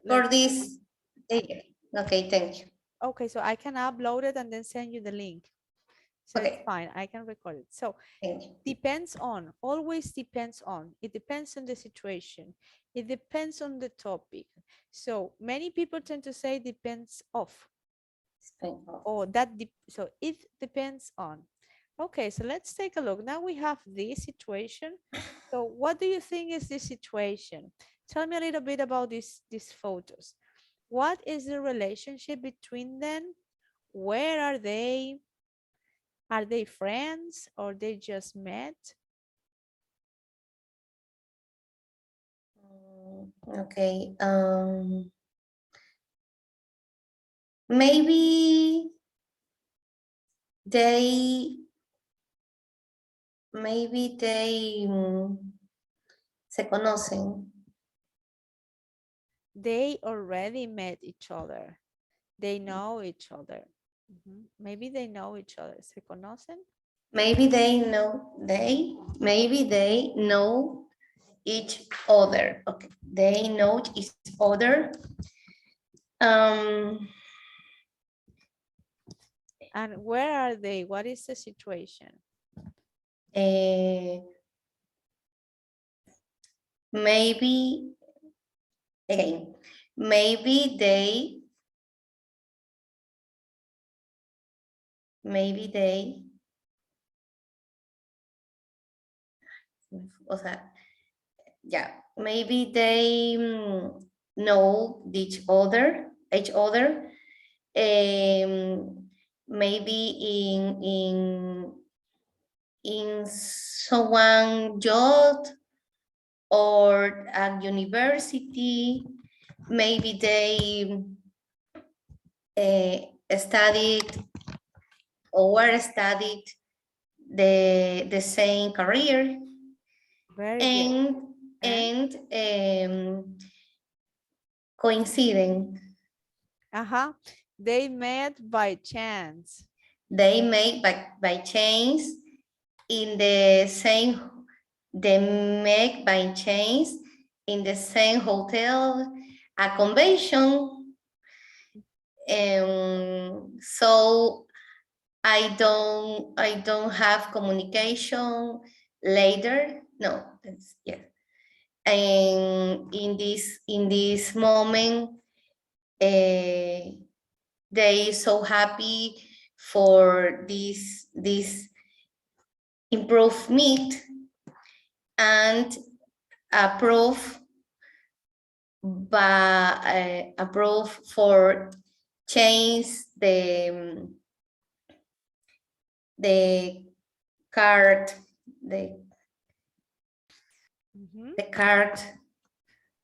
for this. Okay, thank you. Okay, so I can upload it and then send you the link. So it's Okay, fine, I can record it. So thank you. depends on, always depends on. It depends on the situation. It depends on the topic. So many people tend to say depends off. Or that, so it depends on. Okay, so let's take a look. Now we have this situation. So what do you think is this situation? Tell me a little bit about these photos. What is the relationship between them? Where are they? Are they friends or they just met? Okay. Maybe they se conocen. They already met each other. They know each other. Maybe they know each other. ¿Se conocen? Maybe they know each other. Okay, they know each other. And where are they? What is the situation? Maybe again, maybe they o sea, yeah, maybe they know each other. Maybe in someone job or at university. Maybe they studied or were studied the same career. Very good. And coinciding. They met by chance. They met by chance in the same, they met by chance in the same hotel, a convention. So I don't have communication later. No, that's, yeah. And in this moment, they so happy for this improved meat and approve for change the card, the card.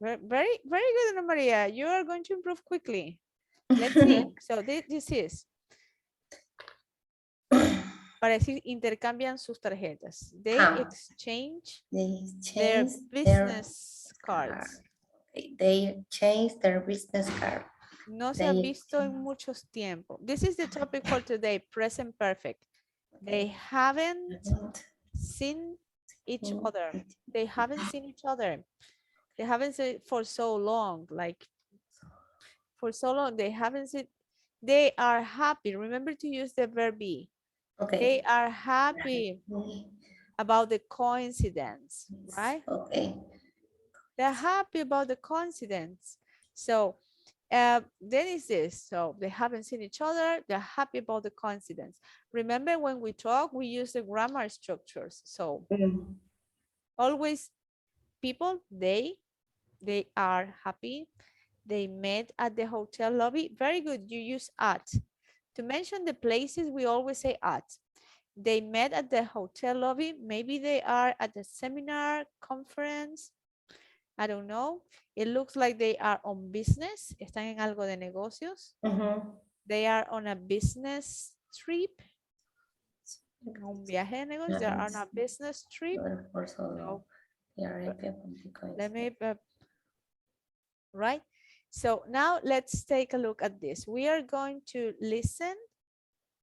Very good, Ana Maria. You are going to improve quickly. Let's see. So this is para decir intercambian sus tarjetas. They exchange their business cards. They change their business card. No se ha visto en muchos tiempos. This is the topic for today, present perfect. They haven't seen each other. They haven't seen each other. They haven't seen it for so long, like for so long, they haven't seen. They are happy. Remember to use the verb be. Okay. They are happy about the coincidence, right? Okay. They're happy about the coincidence. So then is this. So they haven't seen each other. They're happy about the coincidence. Remember when we talk, we use the grammar structures. So always people, they are happy. They met at the hotel lobby. Very good. You use at. To mention the places, we always say at. They met at the hotel lobby. Maybe they are at the seminar, conference. I don't know. It looks like they are on business. Están en algo de negocios. They are on a business trip. Un viaje de negocios. They are on a business trip. So, let me, right? So now let's take a look at this. We are going to listen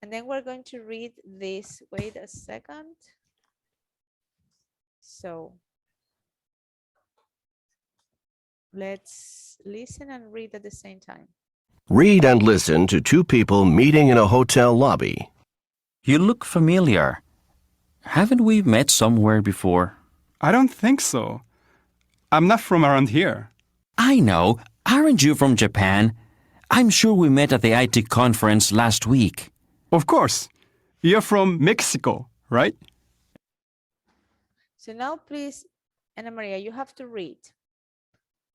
and then we're going to read this. Wait a second. So Let's listen and read at the same time. Read and listen to two people meeting in a hotel lobby. You look familiar. Haven't we met somewhere before? I don't think so. I'm not from around here. I know. Aren't you from Japan? I'm sure we met at the IT conference last week. Of course. You're from Mexico, right? So now please, Ana Maria, you have to read.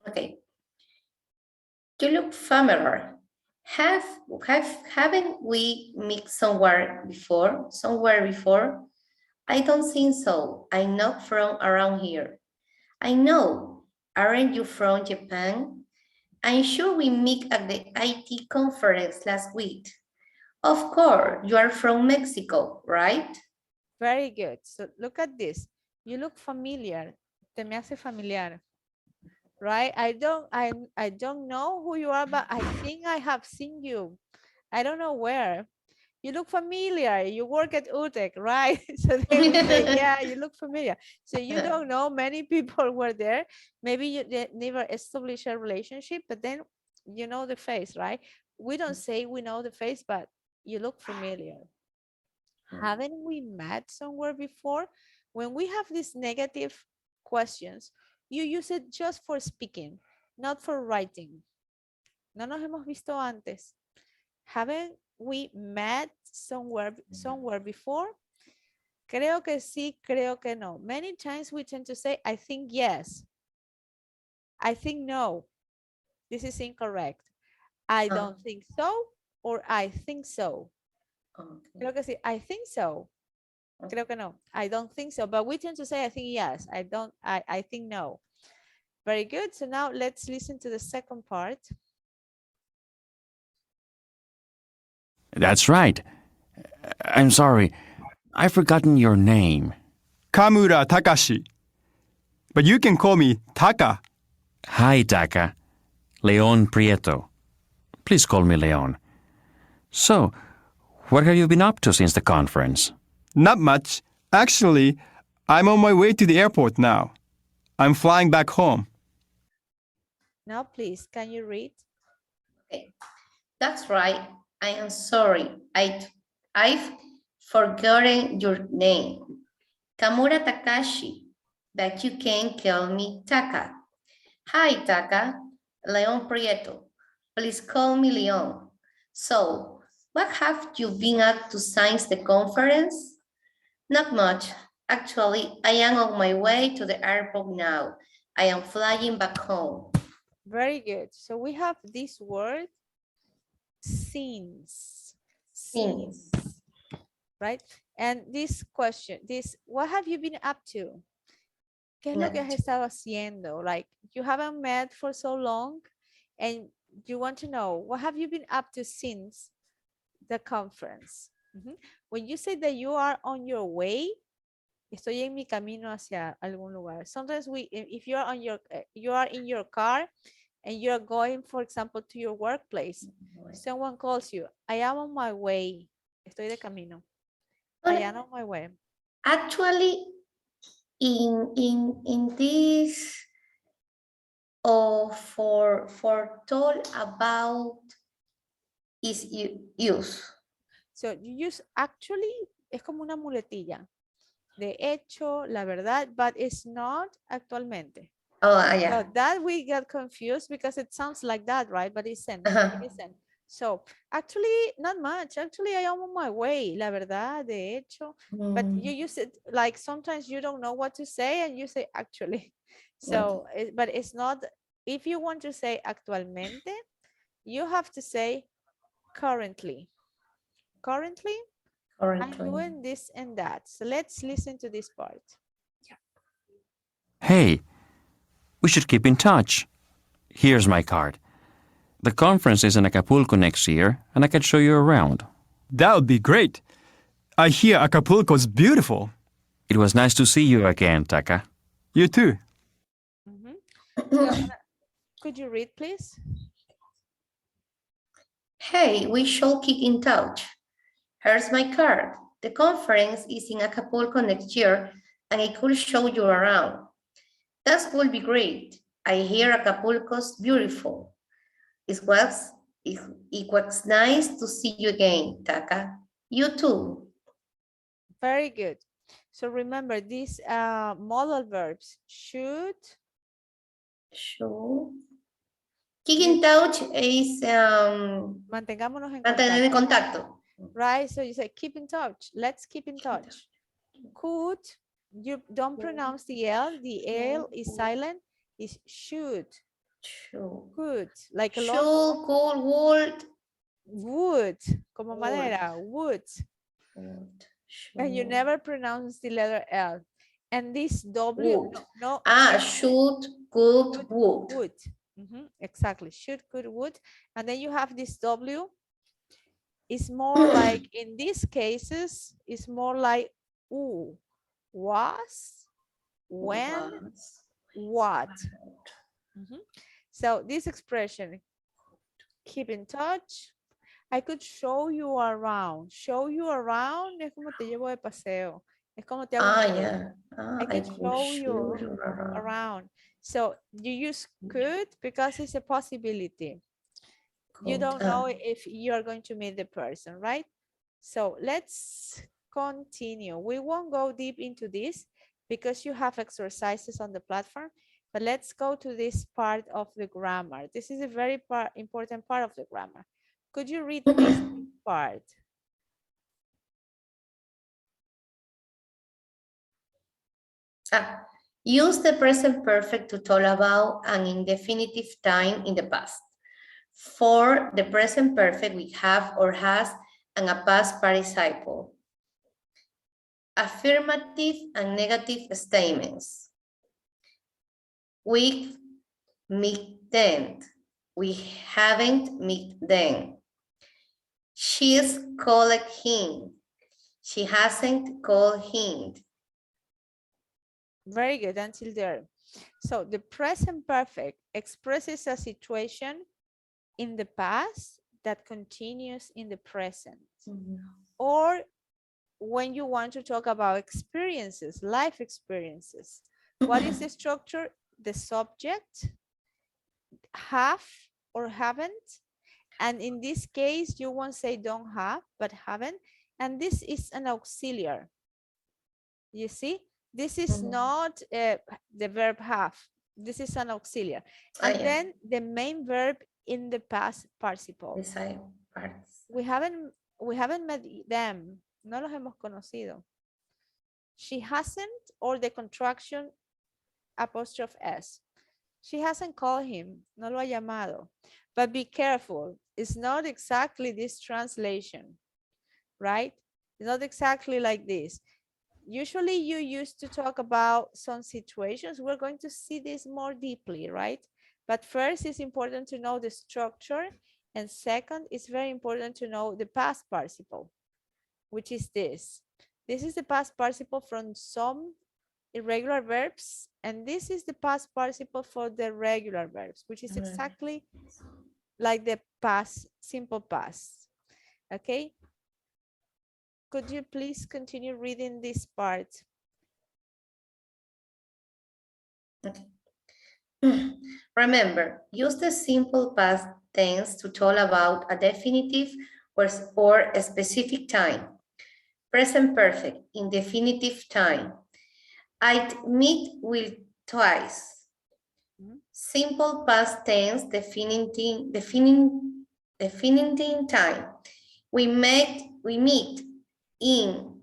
Okay. You look familiar. Haven't we met somewhere before? I don't think so. I'm not from around here. I know. Aren't you from Japan? I'm sure we met at the IT conference last week. Of course, you are from Mexico, right? Very good. So look at this. You look familiar. Te me hace familiar. Right? I don't know who you are, but I think I have seen you. I don't know where. You look familiar. You work at UTEC, right? So they will say, yeah, you look familiar. So you don't know many people were there. Maybe you never established a relationship, but then you know the face, right? We don't say we know the face, but you look familiar. Haven't we met somewhere before? When we have these negative questions, you use it just for speaking, not for writing. No nos hemos visto antes. Haven't we met somewhere before? Creo que sí, creo que no. Many times we tend to say, I think yes. I think no. This is incorrect. I don't think so, or I think so. Creo que sí, I think so. Creo que no. I don't think so. But we tend to say, I think yes. I think no. Very good. So now let's listen to the second part. That's right. I'm sorry. I've forgotten your name. Kamura Takashi. But you can call me Taka. Hi, Taka. Leon Prieto. Please call me Leon. So, what have you been up to since the conference? Not much. Actually, I'm on my way to the airport now. I'm flying back home. Now, please, can you read? Okay, that's right. I am sorry. I've forgotten your name. Kamura Takashi, but you can call me Taka. Hi, Taka. Leon Prieto. Please call me Leon. So, what have you been up to since the conference? Not much. Actually, I am on my way to the airport now. I am flying back home. Very good. So we have this word, since. Since. Right? And this question, what have you been up to? ¿Qué es lo que has estado haciendo? Like, you haven't met for so long and you want to know, what have you been up to since the conference? When you say that you are on your way, estoy en mi camino hacia algún lugar. Sometimes if you are in your car and you're going, for example, to your workplace, someone calls you, I am on my way. Estoy de camino. I am on my way. Actually, in this for told about is use. So you use actually, es como una muletilla. De hecho, la verdad, but it's not actualmente. Oh, yeah. So that we get confused because it sounds like that, right? But it isn't. It isn't. So actually, not much. Actually, I am on my way. La verdad, de hecho. But you use it like sometimes you don't know what to say and you say actually. So, but it's not, if you want to say actualmente, you have to say currently. Currently, I'm doing this and that. So let's listen to this part. Hey, we should keep in touch. Here's my card. The conference is in Acapulco next year, and I can show you around. That would be great. I hear Acapulco's beautiful. It was nice to see you again, Taka. You too. So, could you read, please? Hey, we should keep in touch. Here's my card. The conference is in Acapulco next year, and I could show you around. That would be great. I hear Acapulco's beautiful. It was nice to see you again, Taka. You too. Very good. So remember these modal verbs should. Should. Keep in touch is Mantengámonos en mantener en contacto. contacto. Right? So you say keep in touch. Let's keep in touch. Could, you don't pronounce the L. The L is silent. Is should. Should. Could. Like a Should, long could, would. would. Como Would. madera. Would. And you Should. never pronounce the letter L. And this W, Would. no, Should, could, would. would. Exactly. Should, could, would. And then you have this W. It's more like, in these cases, it's more like ooh, was, when, what. So this expression, keep in touch. I could show you around. Show you around es como te llevo de paseo. Es como te hago un tour. Yeah. I could show you around. So you use could because it's a possibility. You don't know if you're going to meet the person, right? So let's continue. We won't go deep into this because you have exercises on the platform, but let's go to this part of the grammar. This is a very important part of the grammar. Could you read this part? Use the present perfect to talk about an indefinitive time in the past. For the present perfect, we have or has and a past participle. Affirmative and negative statements. We meet them. We haven't met them. She's called him. She hasn't called him. Very good, until there. So the present perfect expresses a situation in the past that continues in the present. Or when you want to talk about experiences, life experiences. What is the structure? The subject, have or haven't. And in this case, you won't say don't have, but haven't. And this is an auxiliary. You see? This is not the verb have. This is an auxiliary. And then the main verb in the past participle. We haven't met them. No los hemos conocido. She hasn't, or the contraction apostrophe S. She hasn't called him. No lo ha llamado. But be careful. It's not exactly this translation, right? It's not exactly like this. Usually you used to talk about some situations. We're going to see this more deeply, right? But first, it's important to know the structure. And second, it's very important to know the past participle, which is this. This is the past participle from some irregular verbs. And this is the past participle for the regular verbs, which is exactly like the past, simple past. Okay? Could you please continue reading this part? Okay. Remember, use the simple past tense to talk about a definitive or a specific time. Present perfect, indefinitive time. I'd meet with twice. Simple past tense, defining time. We meet in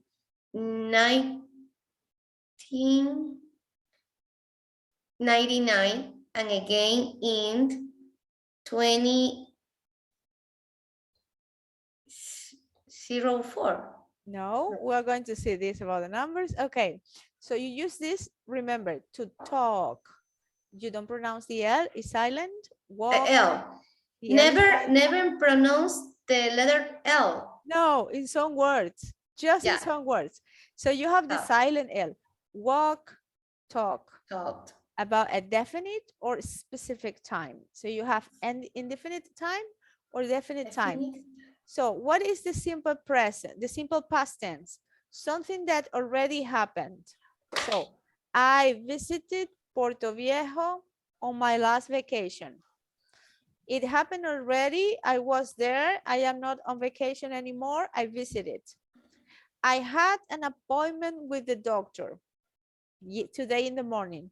1999 and again in 2004. No, we're going to see this about the numbers. Okay, so you use this, remember, to talk. You don't pronounce the L, it's silent. Walk, L. the L Never pronounce the letter L. No, in some words, just in some words. So you have the silent L. Walk, talk. Talked. About a definite or specific time. So you have an indefinite time or definite time. So what is the simple present, the simple past tense? Something that already happened. So I visited Puerto Viejo on my last vacation. It happened already. I was there. I am not on vacation anymore. I visited. I had an appointment with the doctor today in the morning.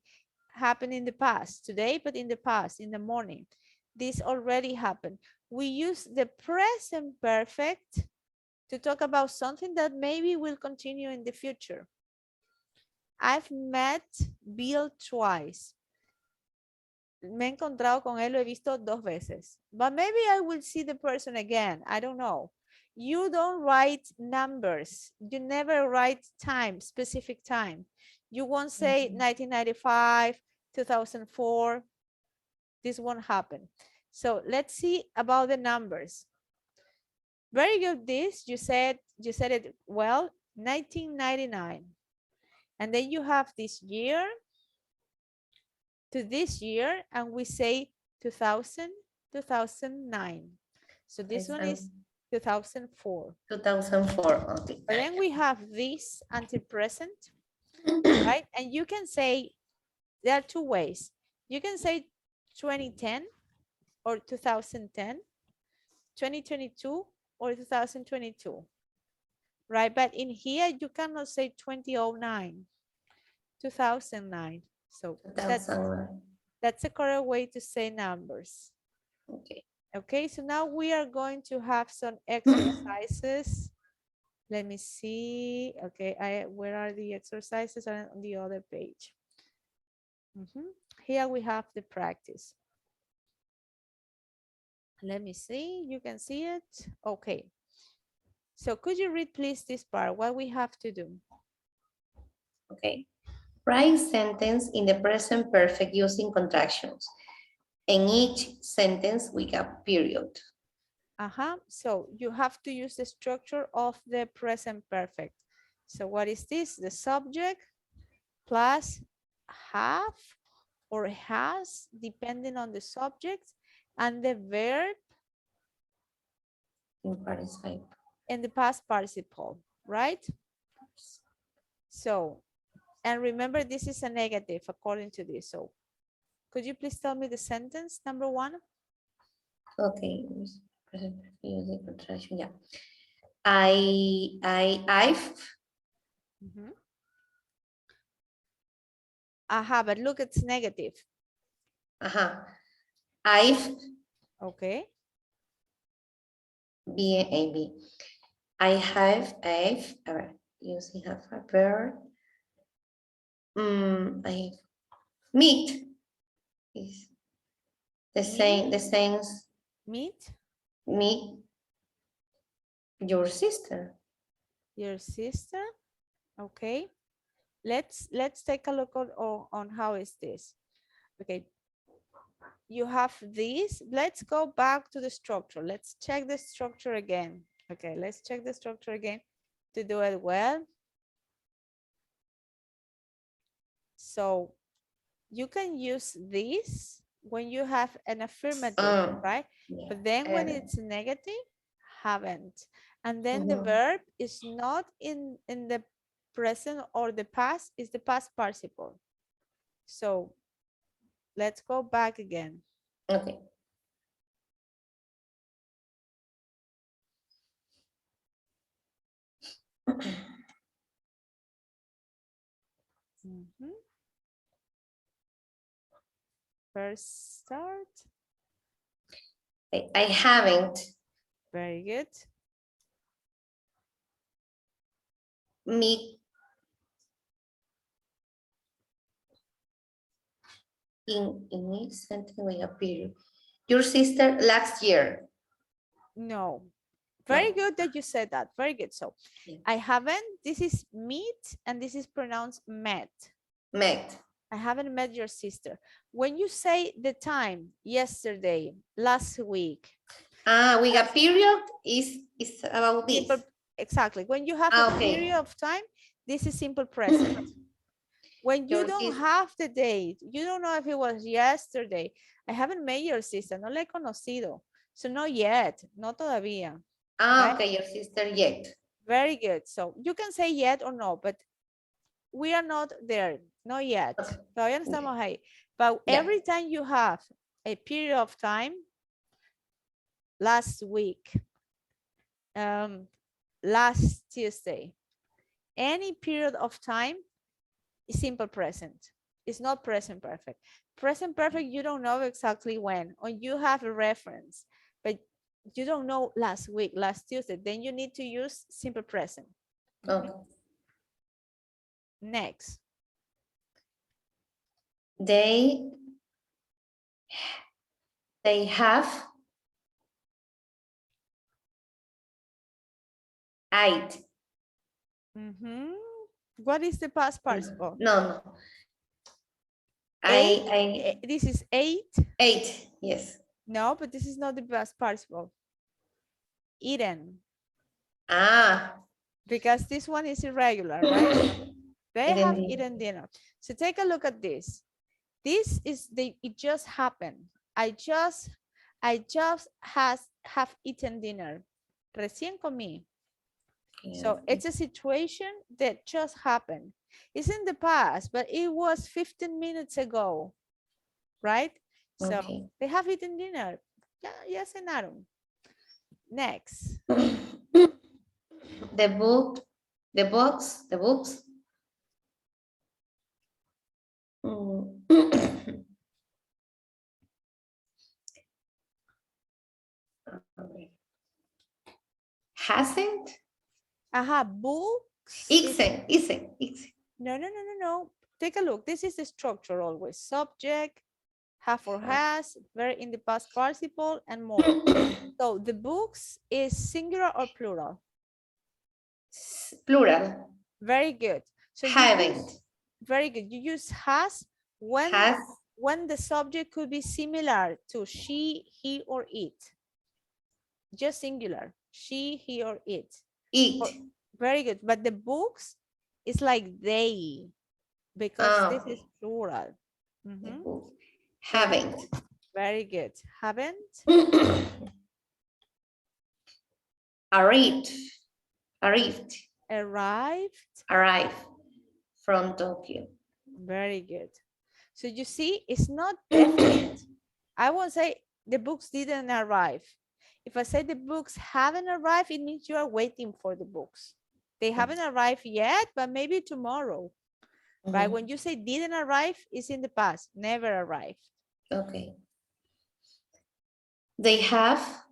Happened in the past. Today, but in the past, in the morning. This already happened. We use the present perfect to talk about something that maybe will continue in the future. I've met Bill twice. Me he encontrado con él, lo he visto 2 veces. But maybe I will see the person again. I don't know. You don't write numbers. You never write time, specific time. You won't say 1995, 2004. This won't happen. So let's see about the numbers. Very good. This you said it well. 1999, and then you have this year to this year, and we say 2000, 2009. So this one is 2004. 2004. Okay. But then we have this until present, right? And you can say there are 2 ways. You can say 2010 or 2010, 2022 or 2022, right? But in here, you cannot say 2009, 2009. So 2009. that's the correct way to say numbers. Okay. Okay, so now we are going to have some exercises. Let me see. Okay, where are the exercises? On the other page. Here we have the practice. Let me see. You can see it. Okay. So could you read please this part? What we have to do? Okay. Write sentence in the present perfect using contractions. In each sentence we have period. So you have to use the structure of the present perfect. So what is this? The subject plus have or has, depending on the subject, and the verb In participle. and the past participle, right? So, and remember this is a negative according to this. So could you please tell me the sentence number 1? Okay. Present perfect using contraction. Yeah. I've. But look, it's negative. I've. Okay. B. I've using have a verb. I meet is the same. Meet Meet your sister. your sister. Okay. Let's take a look on how is this. Okay. You have this. Let's go back to the structure. Let's check the structure again. Okay, let's check the structure again to do it well. So you can use this when you have an affirmative, right? Yeah. But then when it's negative, haven't. And then the verb is not in the present or the past, is the past participle. So let's go back again. Okay. First start. I haven't. Very good. Meet in each sentence with a period. Your sister last year. No. Very good that you said that. Very good. So yeah. I haven't, this is meet and this is pronounced met. Met. I haven't met your sister. When you say the time, yesterday, last week. We got period is about this. Simple, exactly. When you have a period of time, this is simple present. When you don't have the date, you don't know if it was yesterday. I haven't met your sister, no la he conocido. So not yet, no todavía. Right? Okay, your sister yet. Very good. So you can say yet or no, but we are not there, not yet. Okay. Todavía no estamos ahí. But Yeah. every time you have a period of time, last week, last Tuesday, any period of time is simple present. It's not present perfect. Present perfect, you don't know exactly when, or you have a reference, but you don't know last week, last Tuesday, then you need to use simple present. Okay. Next. They have 8. Mhm. What is the past participle? No. This is 8. 8. Yes. No, but this is not the past participle. Eaten, Ah. because this one is irregular, right? They Eaten have dinner. eaten dinner. So take a look at this. This is it just happened. I just have eaten dinner. Recién comí. So it's a situation that just happened. It's in the past, but it was 15 minutes ago, right? So Okay. they have eaten dinner. Ya cenaron. Next. The books. Mm. Hasn't? Aha, books. Isn't. No. Take a look. This is the structure always. Subject, have or has, verb in the past participle, and more. So the books is singular or plural? Plural. Very good. So Haven't. very good. You use has when the subject could be similar to she, he, or it. Just singular. She, he, or it. Eat. Very good. But the books is like they, because this is plural. Mhm. Haven't. Very good. Haven't. Arrived. Arrived. From Tokyo. Very good. So you see, it's not definite. I won't say the books didn't arrive. If I say the books haven't arrived, it means you are waiting for the books. They haven't arrived yet, but maybe tomorrow. Right? When you say didn't arrive, it's in the past, never arrived. Okay. They have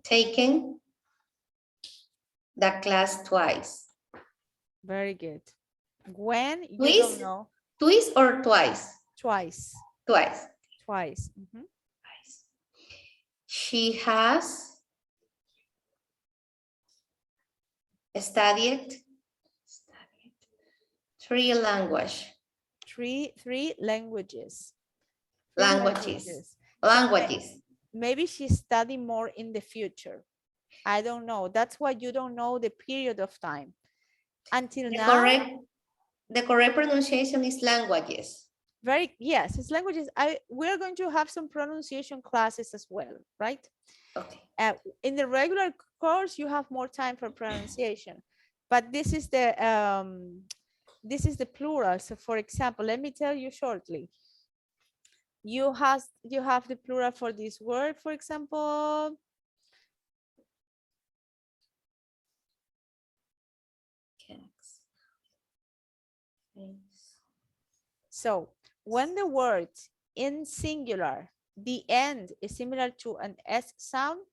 taken the class twice. Very good. When you Twice? don't know. Twice or twice? Twice. Twice. Mhm. She has studied 3 languages. Three languages. Languages. Maybe she study more in the future. I don't know. That's why you don't know the period of time. Until now. The correct pronunciation is languages. Yes, it's languages. We're going to have some pronunciation classes as well, right? Okay. In the regular course, you have more time for pronunciation, but this is the plural. So for example, let me tell you shortly. You have the plural for this word, for example. So when the word in singular, the end is similar to an S sound,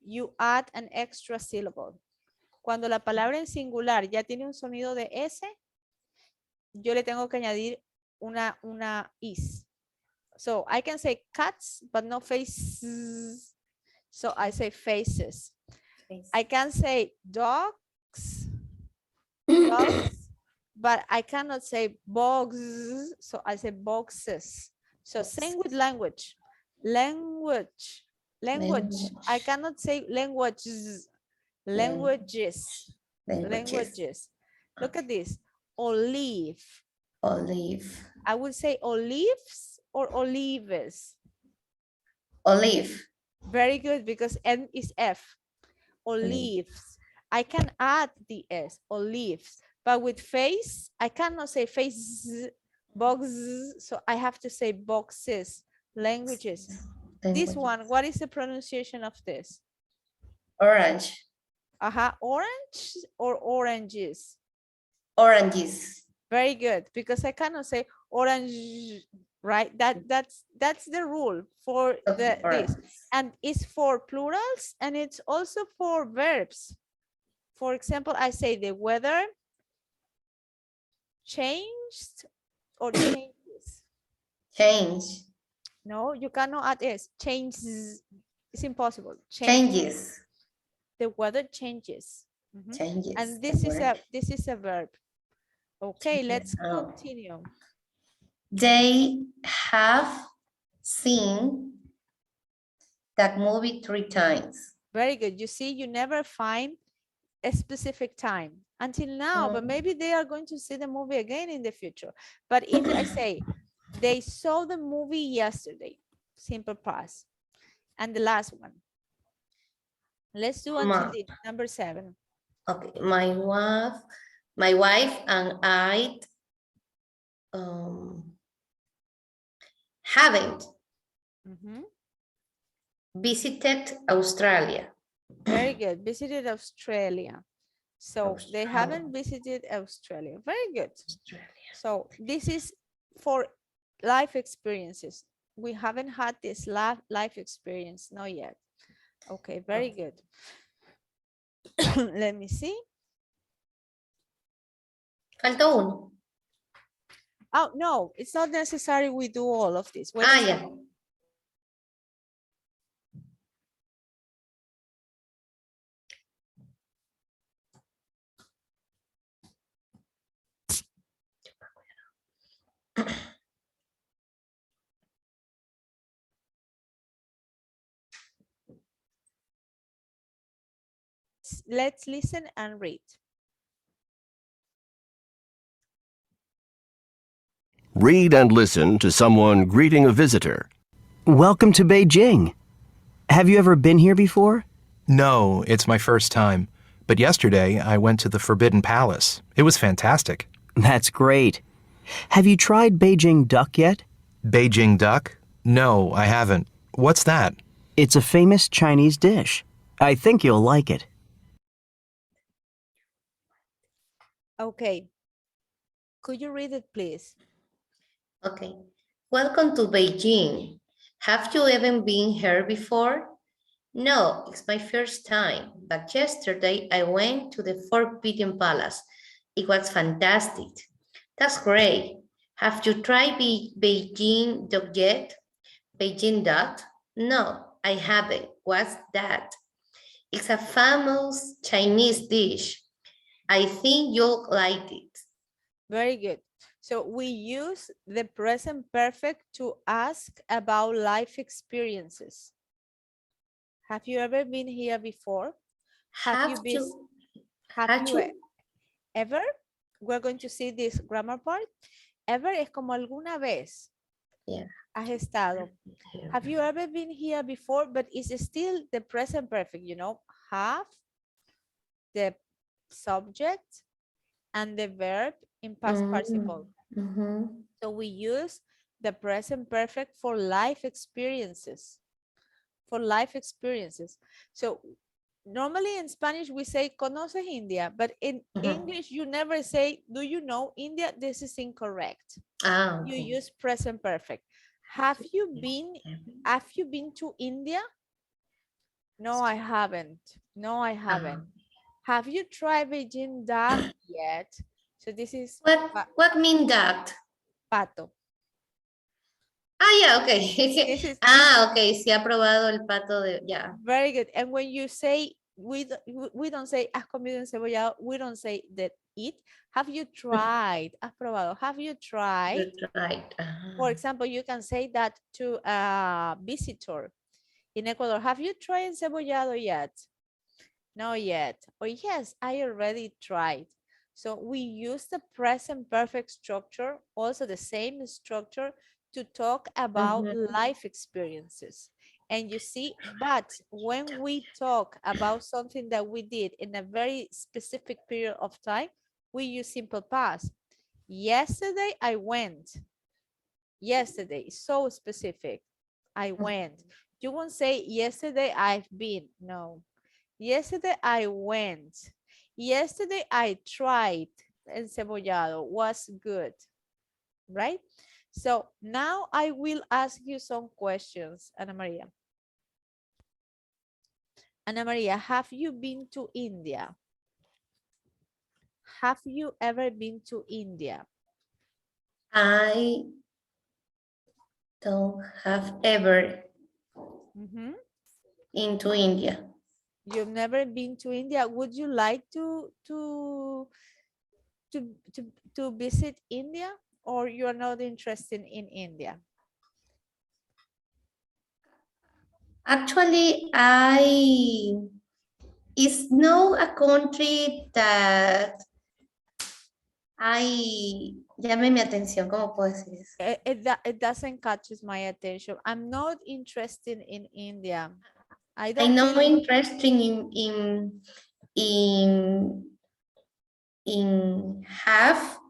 you add an extra syllable. Cuando la palabra en singular ya tiene un sonido de S, yo le tengo que añadir una is. So I can say cats, but no faces. So I say faces. I can say dogs, but I cannot say bogs. So I say boxes. So same with language. Language. I cannot say languages. Languages. Look at this. Olive. I would say olives or olives. Olive. Very good, because N is F. Olives. I can add the S, olives. But with face, I cannot say face. Boxes. So I have to say boxes, languages. This one, what is the pronunciation of this? Orange. Orange or oranges? Oranges. Very good, because I cannot say orange, right? That's the rule for Okay, this, oranges. and it's for plurals and it's also for verbs. For example, I say the weather changed or changes. Change. No, you cannot add s. Changes. It's impossible. Changes. The weather changes. Changes. And the this is a verb. Okay, let's Oh. continue. They have seen that movie 3 times. Very good. You see, you never find a specific time until now, but maybe they are going to see the movie again in the future. But if I say they saw the movie yesterday, simple past. And the last one. Let's do until the number 7. Okay, my wife and I haven't visited Australia. Very good. Visited Australia. So they haven't visited Australia. Very good. So this is for life experiences. We haven't had this life experience, not yet. Okay, very good. Let me see. Falta uno. Oh, no, it's not necessary we do all of this. Wait a Yeah. second. Let's listen and read. Read and listen to someone greeting a visitor. Welcome to Beijing. Have you ever been here before? No, it's my first time. But yesterday, I went to the Forbidden Palace. It was fantastic. That's great. Have you tried Beijing duck yet? Beijing duck? No, I haven't. What's that? It's a famous Chinese dish. I think you'll like it. Okay. Could you read it, please? Okay. Welcome to Beijing. Have you ever been here before? No, it's my first time, but yesterday I went to the Forbidden Palace. It was fantastic. That's great. Have you tried Beijing duck yet? Beijing duck? No, I haven't. What's that? It's a famous Chinese dish. I think you'll like it. Very good. So we use the present perfect to ask about life experiences. Have you ever been here before? Have you ever? We're going to see this grammar part. Ever es como alguna vez. Yeah. Has estado. Have you ever been here before? But it's still the present perfect, you know. Have, the subject, and the verb in past participle. So we use the present perfect for life experiences. For life experiences. So normally in Spanish we say conoces India, but in English you never say, do you know India? This is incorrect. Okay. You use present perfect. Have you been to India? No, I haven't. No, I haven't. Have you tried Beijing duck yet? So this is what mean that? pato. Yeah, okay. Okay, sí ha probado el pato de, yeah. Very good. And when you say, we don't say, has comido encebollado, we don't say that eat. Have you tried? Has probado. Have you tried? For example, you can say that to a visitor in Ecuador. Have you tried encebollado yet? Not yet. Or yes, I already tried. So we use the present perfect structure, also the same structure, to talk about life experiences. And you see, but when we talk about something that we did in a very specific period of time, we use simple past. Yesterday I went. Yesterday, so specific. I went. You won't say yesterday I've been. No. Yesterday I went. Yesterday I tried encebollado. Was good. Right? So now I will ask you some questions, Ana Maria. Ana Maria, have you been to India? Have you ever been to India? I don't have ever Mhm. into India. You've never been to India. Would you like to visit India, or you are not interested in India? Actually, it's not a country that llame mi atención, ¿cómo puedo decir eso? It doesn't catch my attention. I'm not interested in India. I I don't know feel interested in have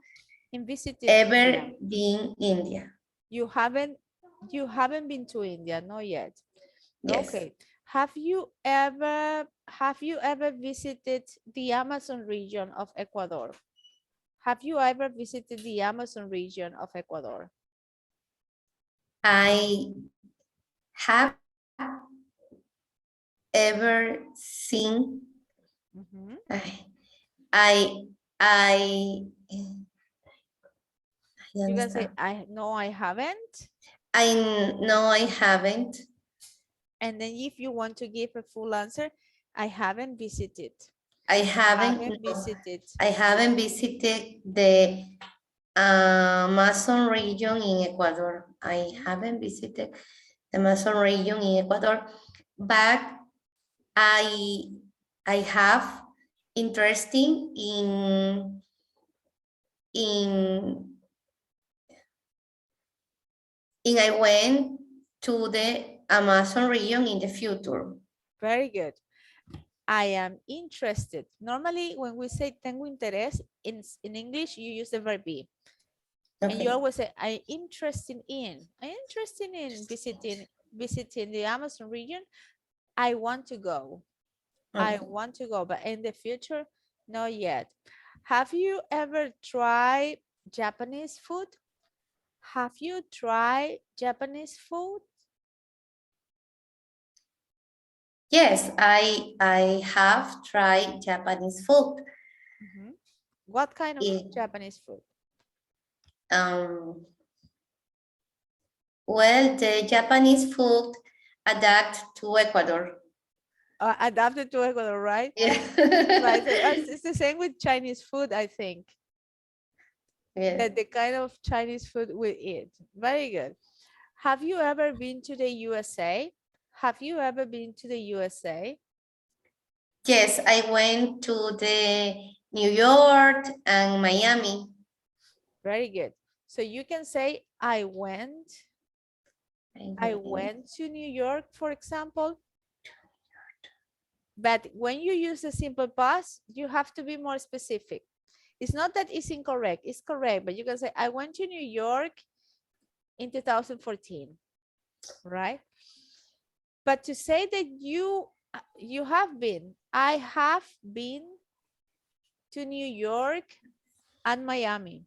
in visiting ever India. been India. You haven't been to India, not yet. Yes. Okay. Have you ever visited the Amazon region of Ecuador? Have you ever visited the Amazon region of Ecuador? I have ever seen Mhm. You can say, I haven't. I know I haven't. And then if you want to give a full answer, I haven't visited. I haven't visited. I haven't visited the Amazon region in Ecuador. I haven't visited the Amazon region in Ecuador, but I have interesting in I went to the Amazon region in the future. Very good. I am interested. Normally, when we say tengo interés, in English, you use the verb be. And you always say, I'm interested in visiting the Amazon region. I want to go. I want to go, but in the future, not yet. Have you ever tried Japanese food? Have you tried Japanese food? Yes, I have tried Japanese food. Mhm. What kind of Japanese food? Well, the Japanese food adapt to Ecuador. Adapted to Ecuador, right? Yeah. Right. So it's the same with Chinese food, I think. Yeah. That the kind of Chinese food we eat. Very good. Have you ever been to the USA? Have you ever been to the USA? Yes, I went to the New York and Miami. Very good. So you can say, I went to New York, for example. But when you use the simple past, you have to be more specific. It's not that it's incorrect, it's correct, but you can say, I went to New York in 2014, right? But to say that you have been, I have been to New York and Miami.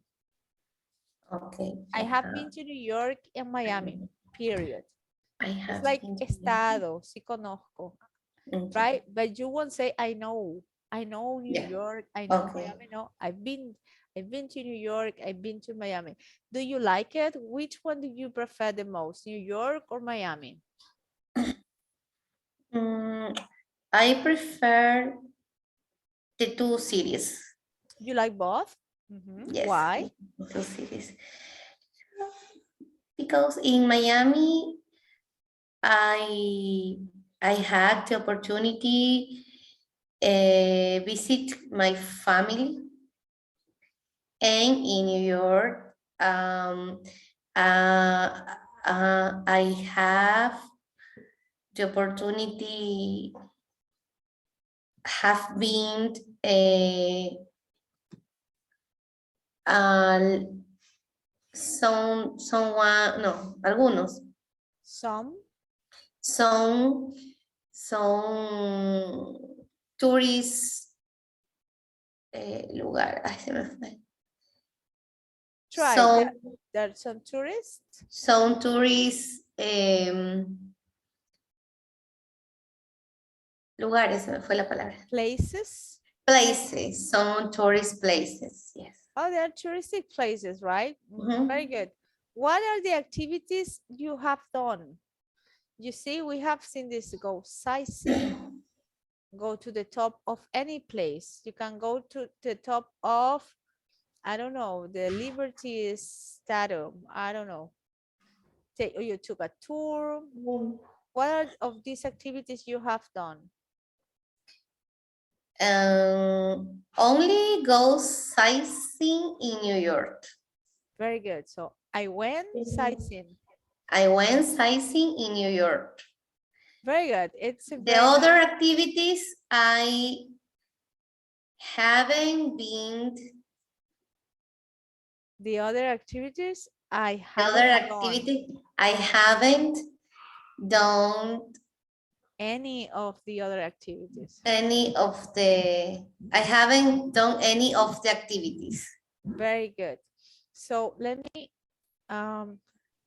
Okay. I have been to New York and Miami, period. It's like estado, sí conozco, right? But you won't say, I know New York, I know Miami. No, I've been to New York, I've been to Miami. Do you like it? Which one do you prefer the most, New York or Miami? I prefer the two cities. You like both? Yes. Why? Two cities. Because in Miami, I had the opportunity visit my family, and in New York, I have the opportunity have been Someone, no, algunos. Some Son tourist lugar. Ay, se me fue. try. Son, There are some tourists. son tourist lugares, se me fue la palabra. Places. Places, some tourist places, yes. Oh, they are touristic places, right? Mhm. Very good. What are the activities you have done? You see, we have seen this: go sightseeing, go to the top of any place. You can go to the top of, I don't know, the Liberty Statue. I don't know. You took a tour. What are of these activities you have done? Only go sightseeing in New York. Very good. So I went sightseeing. I went sightseeing in New York. Very good. It's a The very other activities, I haven't been. The other activities I The other haven't done activity, I haven't done any of the other activities. any of the. I haven't done any of the activities. Very good. So let me